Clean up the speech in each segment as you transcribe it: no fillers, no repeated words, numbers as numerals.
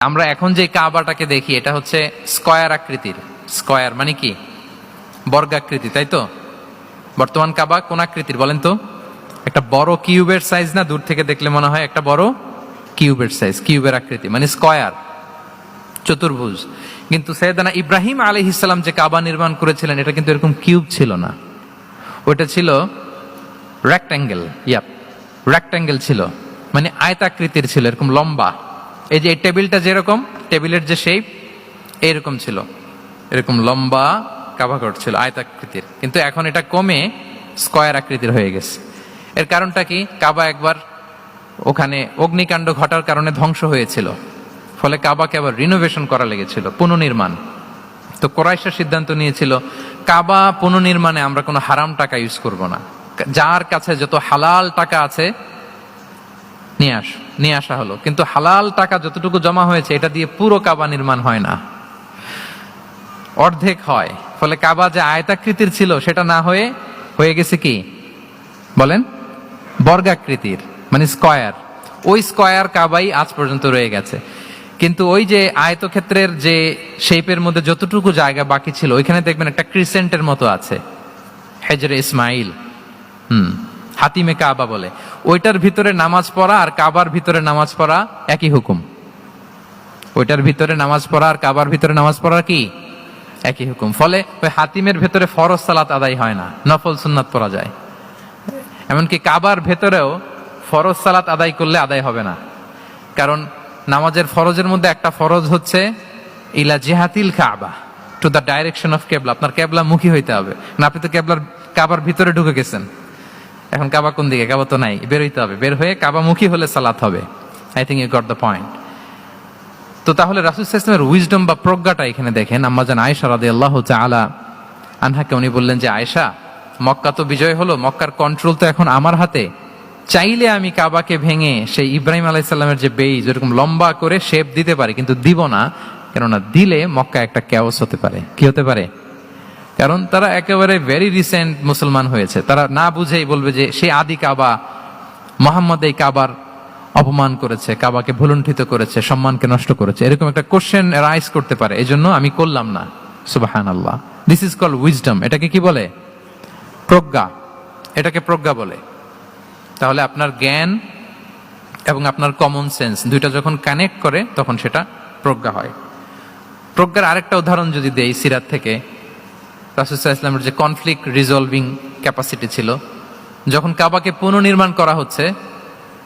আমরা এখন যে কাবাটাকে দেখি এটা হচ্ছে স্কয়ার আকৃতির। স্কয়ার মানে কি? বর্গাকৃতি, তাই তো? বর্তমান কাবা কোন আকৃতির বলেন তো? একটা বড় কিউবের সাইজ না? দূর থেকে দেখলে মনে হয় একটা বড় কিউবের সাইজ, কিউবের আকৃতি মানে স্কয়ার, চতুর্ভুজ। কিন্তু সৈয়দনা ইব্রাহিম আলাইহিস সালাম যে কাবা নির্মাণ করেছিলেন এটা কিন্তু এরকম কিউব ছিল না, ওটা ছিল রেক্ট্যাঙ্গেল। রেক্ট্যাঙ্গেল ছিল, মানে আয়তাকৃতির ছিল, এরকম লম্বা। এই যে এই টেবিলটা যেরকম, টেবিলের যে শেপ এইরকম ছিল, এরকম লম্বা কাবাঘর ছিল আয়তাকৃতির। কিন্তু এখন এটা কমে স্কয়ার আকৃতির হয়ে গেছে। এর কারণটা কি? কাবা একবার ওখানে অগ্নিকাণ্ড ঘটার কারণে ধ্বংস হয়েছিল, ফলে কাবাকে আবার রিনোভেশন করা লেগেছিল, পুনর্নির্মাণ। তো কোরাইশরা সিদ্ধান্ত নিয়েছিল কাবা পুনর্নির্মাণে আমরা কোনো হারাম টাকা ইউজ করব না, যার কাছে যত হালাল টাকা আছে নিয়ে আসা হলো। কিন্তু হালাল টাকা যতটুকু জমা হয়েছে এটা দিয়ে পুরো কাবা নির্মাণ হয় না, অর্ধেক হয়। ফলে কাবা যে আয়তাকৃতির ছিল সেটা না হয়ে গেছে কি বলেন? বর্গাকৃতির, মানে স্কয়ার। ওই স্কয়ার কাবাই আজ পর্যন্ত রয়ে গেছে। কিন্তু ওই যে আয়তক্ষেত্রের যে শেপের মধ্যে যতটুকু জায়গা বাকি ছিল ওইখানে দেখবেন একটা ক্রিসেন্টের মতো আছে, হেজরে ইসমাইল, হাতিমে কাবা বলে। ওইটার ভিতরে নামাজ পড়া আর কাবার ভিতরে নামাজ পড়া একই হুকুম। ওইটার ভিতরে নামাজ পড়া আর কাবার ভিতরে নামাজ পড়া কি একই হুকুম। ফলে ওই হাতিমের ভেতরে ফরজ সালাত আদায় হয় না, নফল সুন্নাত পড়া যায়। এমনকি কাবার ভেতরেও ফরজ সালাত আদায় করলে আদায় হবে না, কারণ নামাজের ফরজের মধ্যে একটা ফরজ হচ্ছে ইলা জিহাতিল কাবা, টু দ্য ডাইরেকশন অফ কেবলা। আপনার কেবলা মুখী হইতে হবে না। আপনি তো কাবার ভিতরে ঢুকে গেছেন, এখন কাবা কোন দিকে? কাবা তো নাই, বের হইতে হবে। বের হয়ে কাবা মুখী হলে সালাত হবে। I think you got the point. তো তাহলে রাসূল সাল্লাল্লাহু আলাইহি ওয়াসাল্লামের উইজডম বা প্রজ্ঞাটা এখানে দেখেন। আম্মা জান আয়েশা রাদিয়াল্লাহু তাআলা আনহাকে উনি বললেন যে আয়েশা, মক্কা তো বিজয় হলো, মক্কার কন্ট্রোল তো এখন আমার হাতে। চাইলে আমি কাবাকে ভেঙে সেই ইব্রাহিম আলাইহিস সালামের যে বেইজ এরকম লম্বা করে শেপ দিতে পারি, কিন্তু দিব না। কেননা দিলে মক্কা একটা ক্যাওস হতে পারে। কি হতে পারে? কারণ তারা একেবারে ভেরি রিসেন্ট মুসলমান হয়েছে, তারা না বুঝেই বলবে যে সেই আদি কাবা, মোহাম্মদ এই কাবার অপমান করেছে, কাবাকে ভুলুণ্ঠিত করেছে, সম্মানকে নষ্ট করেছে, এরকম একটা কোশ্চেন রাইজ করতে পারে। এই জন্য আমি করলাম না। সুবহানাল্লাহ, দিস ইজ কল্ড উইজডম। এটাকে কি বলে? প্রজ্ঞা। এটাকে প্রজ্ঞা বলে। তাহলে আপনার জ্ঞান এবং আপনার কমন সেন্স দুইটা যখন কানেক্ট করে তখন সেটা প্রজ্ঞা হয়। প্রজ্ঞার আরেকটা উদাহরণ যদি দেই সিরাত থেকে, রাসূল সাল্লাল্লাহু আলাইহি ওয়াসাল্লামের যে কনফ্লিক্ট রিজলভিং ক্যাপাসিটি ছিল, যখন কাবাকে পুনর্নির্মাণ করা হচ্ছে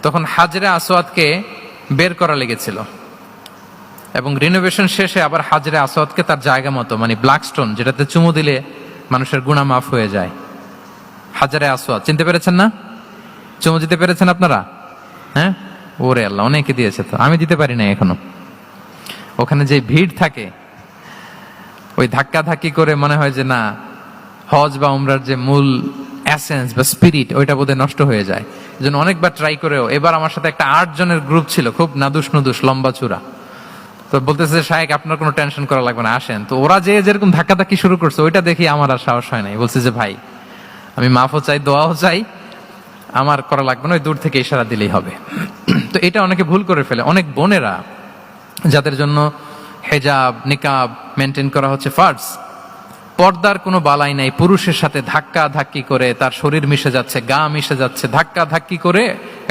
তখন হাজরে আসওয়াদকে বের করা লেগেছিল, এবং রিনোভেশন শেষে আবার হাজরে আসওয়াদকে তার জায়গা মতো, মানে ব্ল্যাক স্টোন যেটাতে চুমু দিলে মানুষের গুনাহ মাফ হয়ে যায়, হাজরে আসওয়াদ, চিনতে পেরেছেন না? চুমু দিতে পেরেছেন আপনারা? হ্যাঁ, ওরে আল্লাহ, অনেকে দিয়েছে, তো আমি দিতে পারি না এখনো। ওখানে যে ভিড় থাকে, ওই ধাক্কা ধাক্কি করে মনে হয় যে না, হজ বা উমরার যে মূল এসেন্স বা স্পিরিট ওইটা বোধহয় নষ্ট হয়ে যায়। এজন্য অনেকবার ট্রাই করেও, এবার আমার সাথে একটা 8 জনের গ্রুপ ছিল, খুব নাদুস নুদুস লম্বা চূড়া। তো বলতেছে শায়েক আপনার কোনো টেনশন করা লাগবে না, আসেন। তো ওরা যেরকম ধাক্কা ধাক্কি শুরু করছে ওইটা দেখি আমার আর সাহস হয় নাই। বলছে যে ভাই, আমি মাফও চাই, দোয়াও চাই, আমার করা লাগবে না, ওই দূর থেকে ইশারা দিলেই হবে। তো এটা অনেকে ভুল করে ফেলে। অনেক বোনেরা যাদের জন্য হেজাব নিকাব মেনটেন করা হচ্ছে ফার্জ, পর্দার কোনো বালাই নাই, পুরুষের সাথে ধাক্কা ধাক্কি করে তার শরীর মিশে যাচ্ছে, গা মিশে যাচ্ছে, ধাক্কা ধাক্কি করে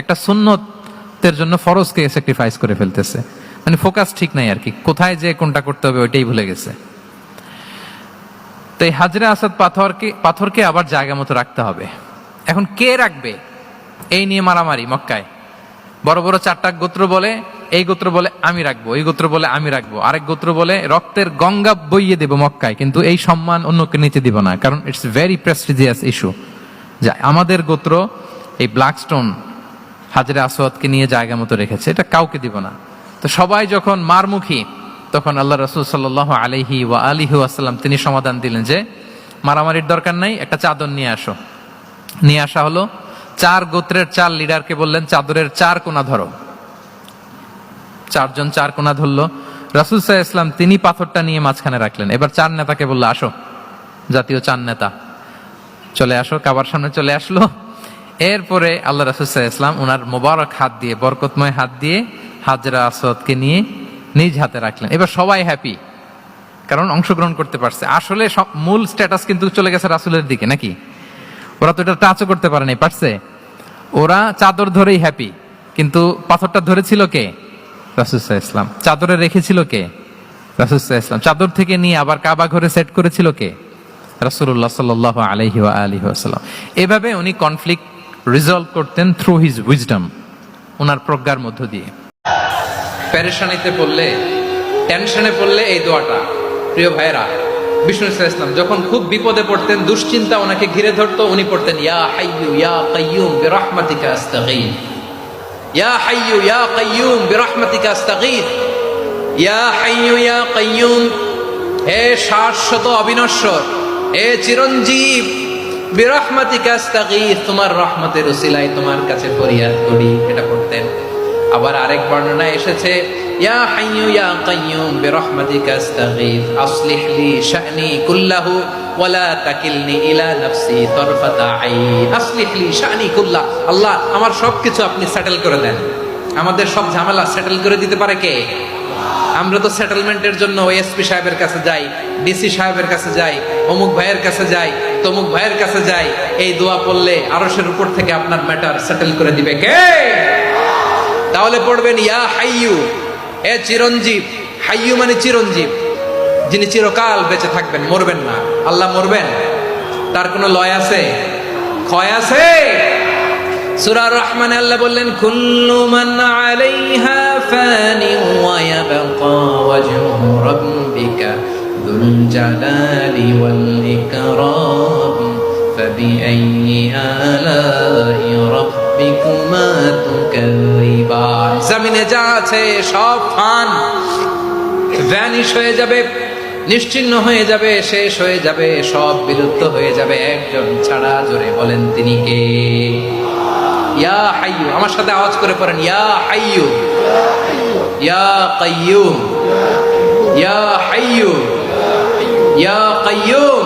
একটা সুন্নতের জন্য ফরজকে স্যাক্রিফাইস করে ফেলতেছে। মানে ফোকাস ঠিক নাই আর কি, কোথায় যে কোনটা করতে হবে ওইটাই ভুলে গেছে। তো এই হাজরে আসাদ পাথরকে আবার জায়গা মতো রাখতে হবে। এখন কে রাখবে এই নিয়ে মারামারি মক্কায়। বড় বড় 4টা গোত্র বলে, এই গোত্র বলে আমি রাখবো, এই গোত্র বলে আমি রাখবো, আরেক গোত্র বলে রক্তের গঙ্গা বইয়ে দেব মক্কায়, কিন্তু এই সম্মান অন্যকে নিতে দিব না, কারণ ইটস ভেরি প্রেস্টিজিয়াস ইস্যু যে আমাদের গোত্র এই ব্ল্যাক স্টোন হাজরে আসওয়াদকে নিয়ে জায়গা মতো রেখেছে, এটা কাউকে দিব না। তো সবাই যখন মারমুখী, তখন আল্লাহ রাসূল সাল্লাল্লাহু আলাইহি ওয়া আলিহি ওয়াসাল্লাম তিনি সমাধান দিলেন যে মারামারির দরকার নাই, একটা চাদর নিয়ে আসো। নিয়ে আসা হলো। 4 গোত্রের 4 লিডারকে বললেন চাদরের 4 কোণা ধরো। 4 জন 4 কোণা ধরলো। রাসূল সাল্লাল্লাহু আলাইহি ওয়াসাল্লাম তিনি পাথরটা নিয়ে মাঝখানে রাখলেন। এবার 4 নেতাকে বললো আসো, জাতীয় 4 নেতা চলে আসো, কাবার সামনে চলে আসলো। এরপরে আল্লাহ রাসূল সাল্লাল্লাহু আলাইহি ওয়াসাল্লাম ওনার মোবারক হাত দিয়ে, বরকতময় হাত দিয়ে হাজরা আসওয়াদকে নিয়ে নিজ হাতে রাখলেন। এবার সবাই হ্যাপি, কারণ অংশগ্রহণ করতে পারছে। আসলে সব মূল স্ট্যাটাস কিন্তু চলে গেছে রাসূলের দিকে, নাকি? ওরা তো এটা টাচও করতে পারে নাই, পারছে? ওরা চাদর ধরেই হ্যাপি, কিন্তু পাথরটা ধরেছিল কে? রাসূল সাল্লাল্লাহু আলাইহি ওয়াসাল্লাম। চাদরে রেখেছিল কে? রাসূল সাল্লাল্লাহু আলাইহি ওয়াসাল্লাম। চাদর থেকে নিয়ে আবার কাবা ঘরে সেট করেছিল কে? রাসূলুল্লাহ সাল্লাল্লাহু আলাইহি ওয়াসাল্লাম। এভাবে উনি কনফ্লিক্ট রিজলভ করতেন থ্রু হিজ উইজডম, ওনার প্রজ্ঞার মধ্য দিয়ে। পেরেশানিতে পড়লে, টেনশনে পড়লে এই দোয়াটা, প্রিয় ভাইরা, বিষ্ণু ইসলাম যখন খুব বিপদে পড়তেন, দুশ্চিন্তা ওনাকে ঘিরে ধরতো, উনি পড়তেন ইয়া হাইয়ু ইয়া কাইয়ুম বিরহমাতিকা আস্তাগীথ, ইয়া হাইয়ু ইয়া কাইয়ুম বিরহমাতিকা আস্তাগীথ, ইয়া হাইয়ু ইয়া কাইয়ুম, হে শাশ্বত অবিনশ্বর, হে চিরঞ্জীব, বিরহমাতিকা আস্তাগীথ, তোমার রহমতের উসিলায় তোমার কাছে ফরিয়াদ করি, এটা পড়তেন। আবার আরেক বর্ণনায় এসেছে ইয়া হাইয়ু ইয়া কাইয়ুম বিরহমাতিকা আস্তাগীথ আসলিহ লি শা'নি কুল্লাহু ওয়া লা তাকিলনি ইলা নাফসি তারফাতা আইন, আসলিহ লি শা'নি কুল্লাহ, আল্লাহ আমার সবকিছু আপনি সেটেল করে দেন। আমাদের সব ঝামেলা সেটেল করে দিতে পারে কে? আমরা তো সেটেলমেন্টের জন্য এসপি সাহেবের কাছে যাই, ডিসি সাহেবের কাছে যাই, অমুক ভাইয়ের কাছে যাই, তমুক ভাইয়ের কাছে যাই। এই দোয়া পড়লে আরশের উপর থেকে আপনার ম্যাটার সেটেল করে দিবে কে? তাহলে পড়বেন ইয়া হাইয়ু, এ চিরঞ্জীব। হাইয়ু মানে চিরঞ্জীব, যিনি চিরকাল বেঁচে থাকবেন, মরবেন না। আল্লাহ মরবেন? তার কোনো লয় আছে? ক্ষয় আছে? সূরা রহমানে আল্লাহ বললেন কুল্লু মান আলাইহা ফানি ওয়া ইয়াবকা ওয়াজহু রাব্বিকা যুল জালালি ওয়াল ইকরাম ফাবিআইয়ি আলাই রাব্বিকুমা তুকাযিবান। জমিনে যা আছে সব ফান, ভ্যানিশ হয়ে যাবে, নিশ্চিহ্ন হয়ে যাবে, শেষ হয়ে যাবে, সব বিলুপ্ত হয়ে যাবে, একজন ছাড়া। জোরে বলেন তিনি কে? ইয়া হাইয়ু, আমার সাথে আওয়াজ করে পড়েন ইয়া হাইয়ু ইয়া কাইয়ুম ইয়া হাইয়ু ইয়া কাইয়ুম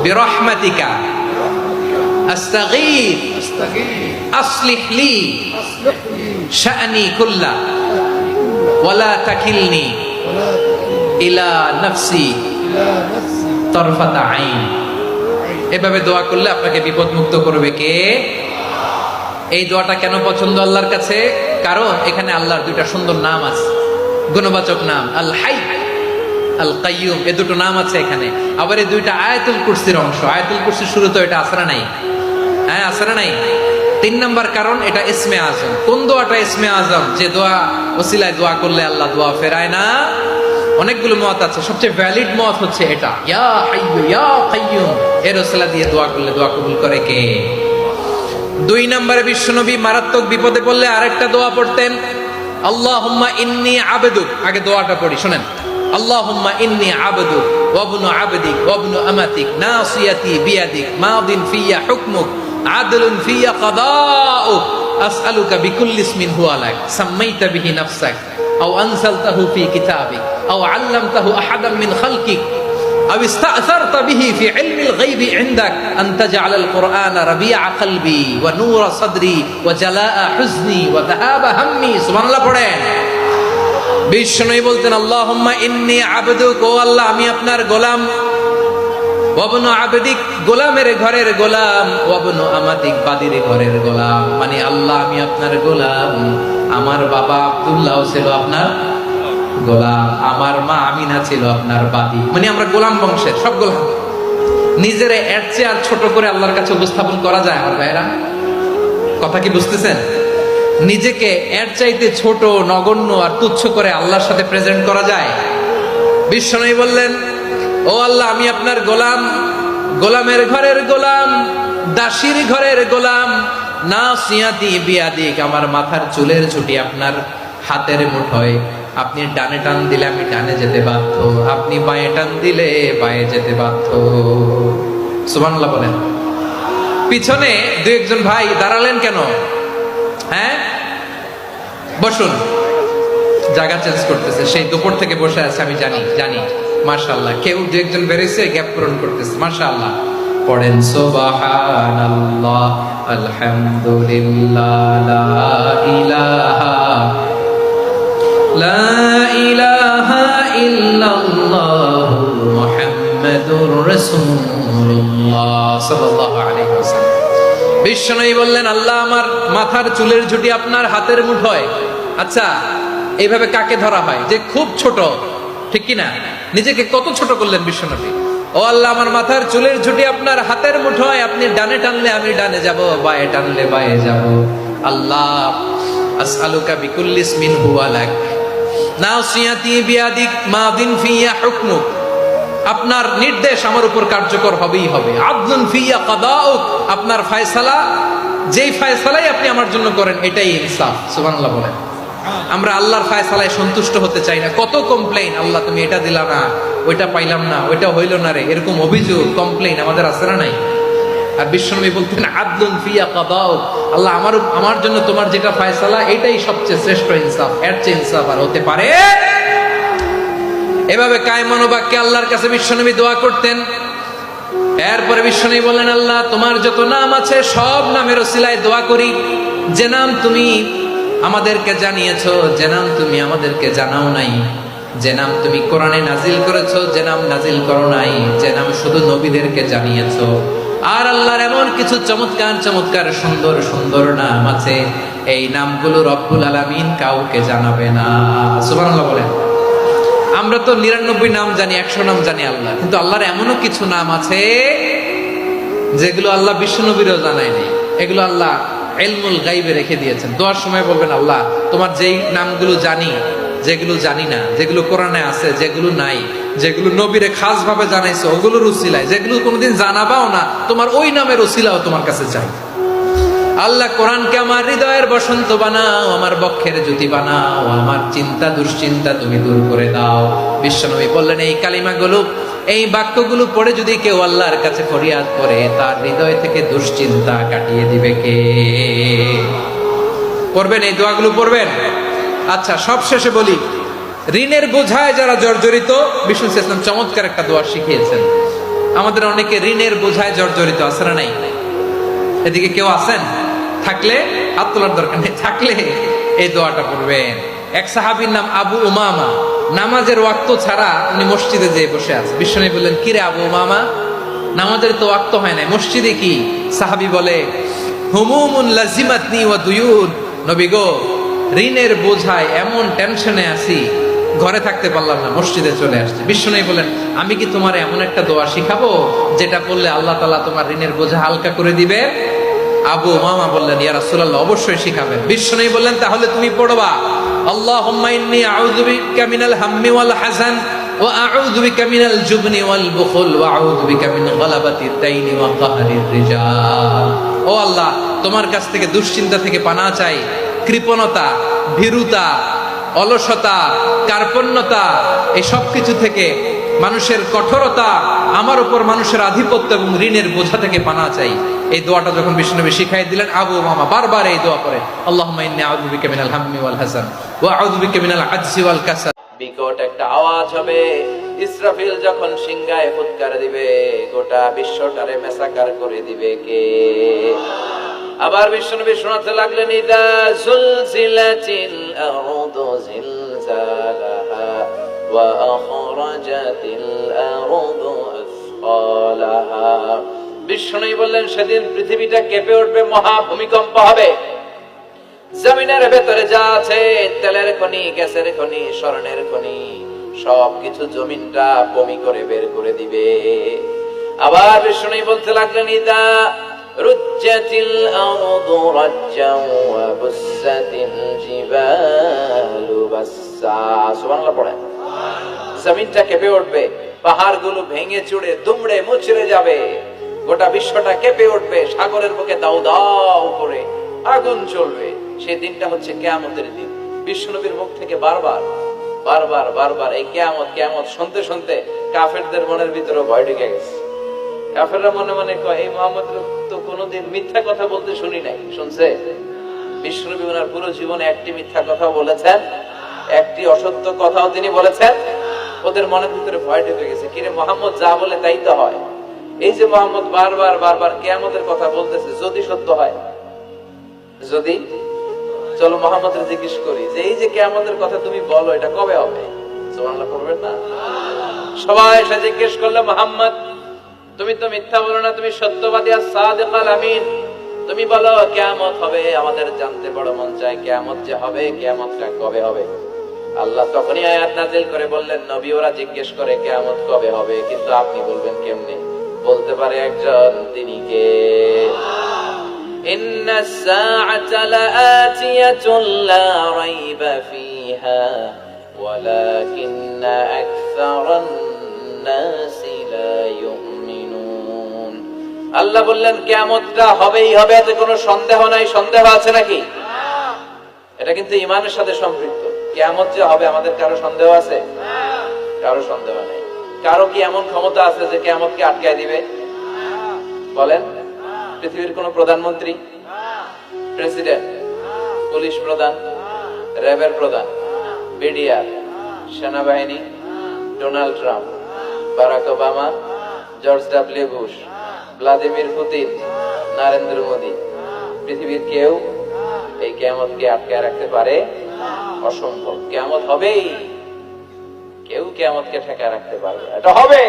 বিরহমাতিকা আস্তাগীথ আসলিহ লি শা'নি কুল্লা ওয়া লা তাকিলনি ইলা নাফসি তারফাতা আইন। এভাবে দোয়া করলে আপনাকে বিপদ মুক্ত করবে কে? এই দোয়াটা কেন পছন্দ আল্লাহর কাছে? কারণ এখানে আল্লাহর দুইটা সুন্দর নাম আছে, গুণবাচক নাম, আল হাই, আল কাইয়ুম, এই দুটো নাম আছে এখানে। আবার এই দুইটা আয়াতুল কুরসির অংশ। আয়াতুল কুরসির শুরু তো এটা আসরা নাই, হ্যাঁ আসরা নাই। 3 নাম্বার কারণ এটা ইসমে আজম। কোন দোয়াটা ইসমে আজম? যে দোয়া ওসিলায় দোয়া করলে আল্লাহ দোয়া ফেরায় না। অনেকগুলো মত আছে, সবচেয়ে ভ্যালিড মত হচ্ছে এটা, ইয়া হাইয়ু ইয়া কাইয়ুম, এর ওসিলা দিয়ে দোয়া করলে দোয়া কবুল করে কে? 2 নম্বরে বিশ্বনবী মারাত্মক বিপদে পড়লে আরেকটা দোয়া পড়তেন, আল্লাহুম্মা ইন্নী আবদুক। আগে দোয়াটা পড়ি, শুনেন। আল্লাহুম্মা ইন্নী আবদুক ওয়া ইবনু আবদিক ওয়া ইবনু আমাতিক নাসিয়াতি বিয়াদিক মাদিন ফিয়া হুকমুক আদলুন ফিয়া কাদাউক আসআলুকা বিকুল্লি ইসমিন হুয়া লাক সাম্মাইতা বিহি নাফসাক আও আনজালতাহু ফি কিতাবিক আও আল্লামতাহু আহাদাম মিন খালকিক أو استأثرت به في علم الغيب عندك أن تجعل القرآن ربيع قلبي ونور صدري وجلاء حزني وذهاب همي। سبحان الله পড়েন। বিষ্ণু বলতেন আল্লাহুম্মা ইন্নী আবদুক, ও আল্লাহ আমি আপনার গোলাম, ওয়াবনু আবদিক, গোলামের ঘরের গোলাম, ওয়াবনু আমাতিক, বাদির ঘরের গোলাম। মানে আল্লাহ আমি আপনার গোলাম, আমার বাবা আব্দুল্লাহ ছিল আপনার গোলাম, আমার মা আমিনা ছিল আপনার বাদী। মানে আমরা গোলাম বংশের, সব গোলাম। নিজেরে এর চেয়ে আর ছোট করে আল্লাহর কাছে উপস্থাপন করা যায় আমার ভাইরা? কথা কি বুঝতেছেন? নিজেকে এর চাইতে ছোট, নগণ্য আর তুচ্ছ করে আল্লাহর সাথে প্রেজেন্ট করা যায়? বিশ্বনবী বললেন ও আল্লাহ আমি আপনার গোলাম, গোলামের ঘরের গোলাম, দাসীর ঘরের গোলাম, নাসিয়াতি বিয়াদিক, আমার মাথার চুলের ছুটি আপনার হাতের মুঠোয়। আপনি ডানে টান দিলে আমি ডানে যেতে বাধ্য, আপনি বাঁয়ে টান দিলে বাঁয়ে যেতে বাধ্য। সুবহানাল্লাহ বলেন। পিছনে 2-1 ভাই দাঁড়ালেন কেন? হ্যাঁ বসুন, জায়গা চেঞ্জ করতেছে, সেই দুপুর থেকে বসে আছে আমি জানি। মাশাআল্লাহ, কেউ 2-1 বেরিয়েছে, গ্যাপ পূরণ করতেছে। মাশাআল্লাহ পড়েন সুবহানাল্লাহ আলহামদুলিল্লাহ লা ইলাহা লা ইলাহা ইল্লাল্লাহ মুহাম্মাদুর রাসূলুল্লাহ সাল্লাল্লাহু আলাইহি ওয়াসাল্লাম। বিশ্বনবী বললেন, আল্লাহ আমার মাথার চুলের ঝুঁটি আপনার হাতের মুঠোয়। আচ্ছা, এইভাবে কাকে ধরা হয়? যে খুব ছোট, ঠিক কি না? নিজেকে কত ছোট করলেন বিশ্বনবী। ও আল্লাহ, আমার মাথার চুলের ঝুঁটি আপনার হাতের মুঠোয়, আপনি ডানে টানলে আমি ডানে যাব, বায়ে টানলে বায়ে যাব। আল্লাহ, আসআলুকা বিকুল্লি ইসমিন হুয়া লাক নাসিয়াতি বিয়াদিক মাদিন ফিয়া হুকমুক। আপনার নির্দেশ আমার উপর কার্যকর হবেই হবে। আদলুন ফিয়া কাদাউক, আপনার ফয়সালা, যেই ফয়সালাই আপনি আমার জন্য করেন এটাই ইনসাফ। সুবহানাল্লাহ বলেন। আমরা আল্লাহর ফয়সালায় সন্তুষ্ট হতে চাই না। কত কমপ্লেইন, আল্লাহ তুমি এটা দিলা না, ওইটা পাইলাম না, ওইটা হইল না রে, এরকম অভিযোগ কমপ্লেইন আমাদের আছে না নাই? আর বিশ্বনবী বলতেন, আদলুন ফিয়া কাদাউক, আল্লাহ আমার জন্য তোমার যেটা ফয়সালা এটাই সবচেয়ে শ্রেষ্ঠ ইনসাফ, এর চেয়ে ইনসাফ আর হতে পারে? এভাবে কায়মান বাক্যে আল্লাহর কাছে বিশ্বনবী দোয়া করতেন। এরপরে বিশ্বনবী বললেন, আল্লাহ তোমার যত নাম আছে সব নামের ওসিলায় দোয়া করি, যে নাম তুমি আমাদেরকে জানিয়েছো, যে নাম তুমি আমাদেরকে জানাও নাই, যে নাম তুমি কোরআনে নাজিল করেছো, যে নাম নাজিল করো নাই, যে নাম শুধু নবীদেরকে জানিয়েছো। আর আল্লাহর এমন কিছু চমৎকার চমৎকার সুন্দর সুন্দর নাম আছে, এই নামগুলো রব্বুল আলামিন কাউকে জানাবে না। সুবহানাল্লাহ বলেন। আমরা তো 99 নাম জানি, 100 নাম জানি আল্লাহ, কিন্তু আল্লাহর এমনও কিছু নাম আছে যেগুলো আল্লাহ বিশ্বনবীরও জানায় নাই। এগুলো আল্লাহ ইলমুল গায়বে রেখে দিয়েছেন। দোয়ার সময় বলবেন, আল্লাহ তোমার যেই নামগুলো জানি, যেগুলো জানি না, যেগুলো কোরআনে আছে, যেগুলো নাই, যেগুলো নবীরে খাস ভাবে জানাইছো ওগুলোর উসিলায়, যেগুলো কোনোদিন জানাবাও না তোমার ওই নামের উসিলাও তোমার কাছে চাই। আল্লাহ কোরআনকে আমার হৃদয়ের বসন্ত বানাও, আমার বক্ষের জ্যোতি বানাও, আমার চিন্তা দুশ্চিন্তা তুমি দূর করে দাও। বিশ্বনবী বললেন, এই কালিমাগুলো, এই বাক্যগুলো পড়ে যদি কেউ আল্লাহর কাছে ফরিয়াদ করে, তার হৃদয় থেকে দুশ্চিন্তা কাটিয়ে দিবে কে? পড়বেন, এই দোয়াগুলো পড়বেন। আচ্ছা, সব শেষে বলি, ঋণের বোঝায় যারা জর্জরিত, বিষ্ণু ইসলাম চমৎকার একটা দোয়া শিখিয়েছেন। আমাদের অনেকে ঋণের বোঝায় জর্জরিত, আছে না নাই? এদিকে কেউ আছেন? থাকলে হাত তোলার দরকার নেই, থাকলে এই দোয়াটা পড়বেন। এক সাহাবীর নাম আবু উমামা, নামাজের ওয়াক্ত ছাড়া উনি মসজিদে যেয়ে বসে আছে। বিশ্বনবী বললেন, কিরে আবু উমামা, নামাজের তো ওয়াক্ত হয় না, মসজিদে কি? সাহাবী বলে, হুমুমুন লাজিমাতনি ওয়া দুয়ুন, নবী গো, ঋণের বোঝায় এমন টেনশনে আছি, ঘরে থাকতে পারলাম না, মসজিদে চলে আসছে। বিশ্বনবী বলেন, আমি কি তোমার এমন একটা দোয়া শিখাবো যেটা পড়লে আল্লাহ তাআলা তোমার ঋণের বোঝা হালকা করে দিবে? আবু উমামা বললেন, ইয়া রাসূলুল্লাহ, অবশ্যই শিখাবেন। বিশ্বনবী বললেন, তাহলে তুমি পড়বা, আল্লাহুম্মা ইন্নী আউযু বিকা মিনাল হাম্মি ওয়াল হাযান ওয়া আউযু বিকা মিনাল জুবনি ওয়াল বুখল ওয়া আউযু বিকা মিন গালাবাতিদ দাইনি ওয়া কাহরির রিজাল। ও আল্লাহ, তোমার কাছ থেকে দুশ্চিন্তা থেকে পানাহ চাই, কৃপণতা, ভীরুতা, অলসতা, কার্পণ্যতা, এই সব কিছু থেকে, মানুষের কঠোরতা, আমার উপর মানুষের আধিপত্য এবং ঋণের বোঝা থেকে পানাহ চাই। এই দোয়াটা যখন বিশ্বনবী শিখাই দিলেন, আবু উমামা বারবার এই দোয়া করে, আল্লাহুম্মা ইন্নী আউযু বিকা মিনাল হাম্মি ওয়াল হাযান ওয়া আউযু বিকা মিনাল আজজি ওয়াল কাসাল। বিকট একটা আওয়াজ হবে, ইসরাফিল যখন সিংহায় ফুৎকার দিবে, গোটা বিশ্বটারে মেসাকার করে দিবে কে? আবার বিশ্বনবী শোনাতে লাগলেন, ইদা জুলজিলাতিল আরদু জিলজালাহা ওয়া আখরাজাতিল আরদু আসফালাহা। বিশ্বনবী বললেন, সেদিন পৃথিবীটা কেঁপে উঠবে, মহা ভূমিকম্প হবে। জমিনের ভেতরে যা আছে, তেলের খনি, গ্যাসের খনি, স্বর্ণের খনি, সবকিছু জমিনটা বমি করে বের করে দিবে। আবার বিশ্বনবী বলতে লাগলেন, ইদা রুজ্জাতিল আরদু রাজ্জান ওয়া বুসাতিল জিবালু বাসসা। সুবহানাল্লাহ পড়েন। জমিনটা কেঁপে উঠবে, পাহাড়গুলো ভেঙে চুরে দুমড়ে মুচড়ে যাবে, গোটা বিশ্বটা কেঁপে উঠবে, সাগরের বুকে দাউ দাউ করে আগুন চলবে। সেই দিনটা হচ্ছে কিয়ামতের দিন। বিশ্বনবীর মুখ থেকে বারবার বারবার বারবার এই কিয়ামত কিয়ামত শুনতে শুনতে কাফেরদের মনের ভিতরে ভয় ঢুকে গেছে। কাফেররা মনে মনে কয়, এই মুহাম্মদ তো কোনোদিন মিথ্যা কথা বলতে শুনি নাই। শুনছে? বিশ্বনবী ওনার পুরো জীবনে একটি মিথ্যা কথা বলেছেন, একটি অসত্য কথাও তিনি বলেছেন। ওদের মনের ভিতরে ভয় ঢুকে গেছে, কিরে মুহাম্মদ যা বলে তাই তো হয়। এই যে মুহাম্মদ বারবার বারবার কিয়ামতের কথা বলতেছে, যদি সত্য হয়, যদি চলো মোহাম্মদের জিজ্ঞেস করি যে এই যে কিয়ামতের কথা তুমি বলো এটা কবে হবে? সুবহানাল্লাহ পড়বেন না? সবাই এসে জিজ্ঞেস করলো, মোহাম্মদ তুমি তো মিথ্যা বলো না, তুমি সত্যবাদী আর সাদিকাল আমিন, তুমি বলো কিয়ামত হবে। আমাদের জানতে বড় মন চায় কিয়ামত যে হবে, কিয়ামতটা কবে হবে? আল্লাহ তখনই আয়াত নাযিল করে বললেন, নবী ওরা জিজ্ঞেস করে কিয়ামত কবে হবে, কিন্তু আপনি বলবেন কেমনে? বলতে পারে একজন, তিনি কে? ইন্নাস সাআতা লাআতিয়াতুন লা রাইবা ফিহা ওয়ালাকিন্না আকসারান নাসি লা ইউমিনুন। আল্লাহ বললেন কিয়ামতটা হবেই হবে, এতে কোনো সন্দেহ নাই। সন্দেহ আছে নাকি? এটা কিন্তু ঈমানের সাথে সম্পৃক্ত। কিয়ামত যে হবে আমাদের কারো সন্দেহ আছে? কারো সন্দেহ নেই। কারো কি এমন ক্ষমতা আছে যে কিয়ামতকে আটকায় দিবে? বলেন। পৃথিবীর কোন প্রধানমন্ত্রী, প্রেসিডেন্ট, পুলিশ প্রধান, র্যাবের প্রধান, বিডিআর, সেনাবাহিনী, Donald Trump, Barack Obama, George W Bush, Vladimir Putin, Narendra Modi, পৃথিবীর কেউ এই কিয়ামতকে আটকায় রাখতে পারে? অসম্ভব। কিয়ামত হবেই, কেউ কিয়ামতকে ঠেকায় রাখতে পারবে? এটা হবে,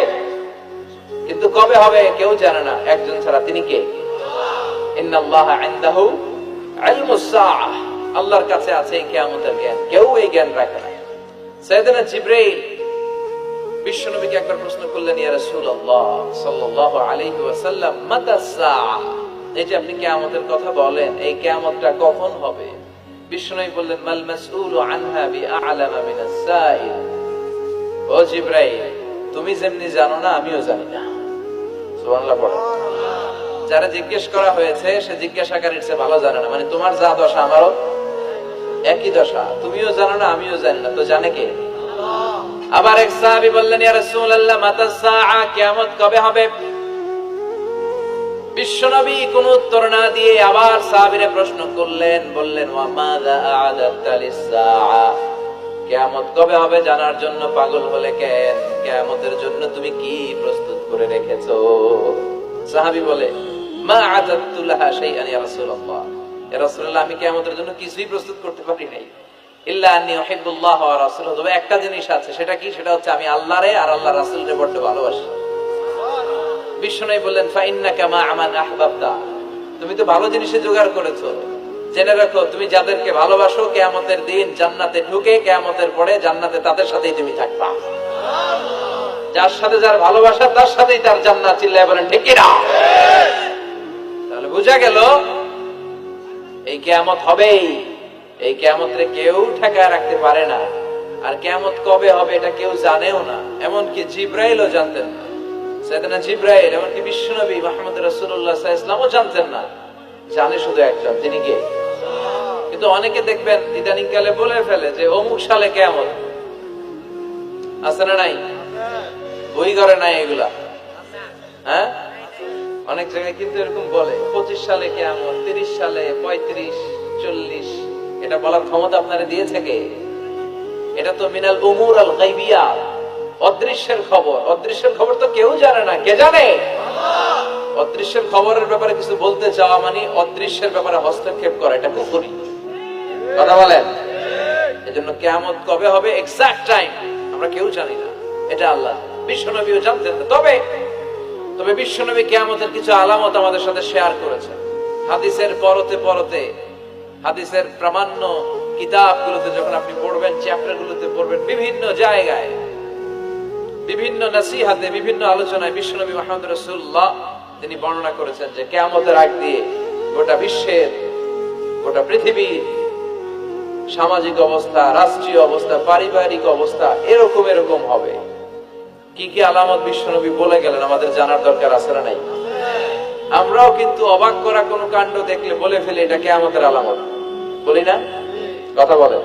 কিন্তু কবে হবে কেউ জানে না, একজন ছাড়া। তিনি কে? ইন্নাল্লাহা ইনদাহু ইলমুস সাআহ, আল্লাহর কাছে আছে এই কিয়ামতের জ্ঞান, কেউ এই জ্ঞান রাখে না। সাইয়েদনা জিবরাইল বিশ্বনবীকে একবার প্রশ্ন করলেন, ইয়া রাসূলুল্লাহ সাল্লাল্লাহু আলাইহি ওয়াসাল্লাম, মাতা সাআহ, এই যে আপনি কিয়ামতের কথা বলেন, এই কিয়ামতটা কখন হবে? বিশ্বনবী বললেন, মাল মাসউলু আনহা বিআ'লামা মিনাস সাইল। ও জিবরাইল, তুমি যেমনি জানো না আমিও জানি না। সুবহানাল্লাহ পড়ো। যারা জিজ্ঞেস করা হয়েছে সে জিজ্ঞাসাকারীর চেয়ে ভালো জানে না। মানে তোমার যা দশা আমারও একই দশা, তুমিও জানো না আমিও জানি না, তো জানে কে? আবার এক সাহাবী বললেন, ইয়া রাসূলুল্লাহ মাতা সাআ, কিয়ামত কবে হবে? বিশ্বনবী কোনো উত্তর না দিয়ে আবার সাহাবীরে প্রশ্ন করলেন, বললেন, ওয়া মাযা আ'দাতা লিস-সাআ, কিয়ামত কবে হবে জানার জন্য পাগল হলে কেন? কিয়ামতের জন্য তুমি কি প্রস্তুত করে রেখেছো? সাহাবী বলে, মা আ'দাতু লাহা শাইআন ইয়া রাসূলুল্লাহ, ইয়া রাসূলুল্লাহ আমি কিয়ামতের জন্য কিছুই প্রস্তুত করতে পারি নাই, ইল্লা আন্নী উহিব্বুল্লাহ ওয়া রাসূলুহু, তবে একটা জিনিস আছে, সেটা কি? সেটা হচ্ছে আমি আল্লাহরে আর আল্লাহর রাসূলরে বড় ভালোবাসি। বিশ্বনবী বললেন, ফা ইন্নাকা মা আমান আহবাবতা, তুমি তো ভালো জিনিসে জোগাড় করেছো। জেনে রাখো, তুমি যাদেরকে ভালোবাসো কিয়ামতের দিন জান্নাতে ঢুকে কিয়ামতের পরে জান্নাতে তাদের সাথেই তুমি থাকবা। যার সাথে যার ভালোবাসা তার সাথেই তার জান্নাত। চিল্লায় বলেন ঠিক কিনা? তাহলে বোঝা গেল এই কিয়ামত হবেই, এই কিয়ামতরে কেউ ঠেকায় রাখতে পারে না। আর কিয়ামত কবে হবে এটা কেউ জানেও না, এমনকি জিবরাইলও জানতেন না। সাইয়েদনা জিবরাইল, এমনকি বিশ্বনবী মুহাম্মদ রাসূলুল্লাহ সাল্লাল্লাহু আলাইহি ওয়াসাল্লামও জানতেন না। জানে শুধু একজন, তিনি কে? কিন্তু অনেকে দেখবেন ইদানিং কালে বলে ফেলে যে অমুক সালে কিয়ামত। আছে না নাই? বই করে নাই এগুলা? হ্যাঁ, অনেক জায়গায় কিন্তু এরকম বলে 25 সালে কিয়ামত, 30 সালে, 35, 40। এটা বলার ক্ষমতা আপনারা দিয়েছে কে? এটা তো মিনাল উমুর আল গায়বিয়া, অদৃশ্যের খবর। অদৃশ্যের খবর তো কেউ জানে না, কে জানে? অদৃশ্যের খবরের ব্যাপারে কিছু বলতে চাওয়া মানে অদৃশ্যের ব্যাপারে হস্তক্ষেপ করা, এটা কুফরি। কথা বলেন। এজন্য কিয়ামত কবে হবে এক্সাক্ট টাইম আমরা কেউ জানি না, এটা আল্লাহ। বিশ্বনবীও জানতেন না। তবে বিশ্বনবী কিয়ামতের কিছু আলামত আমাদের সাথে শেয়ার করেছেন। হাদিসের পরতে পরতে, হাদিসের প্রামাণ্য কিতাবগুলোতে যখন আপনি পড়বেন, চ্যাপ্টারগুলোতে পড়বেন, বিভিন্ন জায়গায়, বিভিন্ন নসিহাতে, বিভিন্ন আলোচনায় বিশ্বনবী মুহাম্মদ রাসূলুল্লাহ তিনি বর্ণনা করেছেন যে কিয়ামতের আগ দিয়ে গোটা বিশ্বের, গোটা পৃথিবীর সামাজিক অবস্থা, রাষ্ট্রীয় অবস্থা, পারিবারিক অবস্থা এরকম হবে। কি কি আলামত বিশ্বনবী বলে গেলেন আমাদের জানার দরকার আছে না নাই? আমরাও কিন্তু অবাক করা কোনো কাণ্ড দেখলে বলে ফেলি এটা কিয়ামতের আলামত, বলি না? কথা বলেন।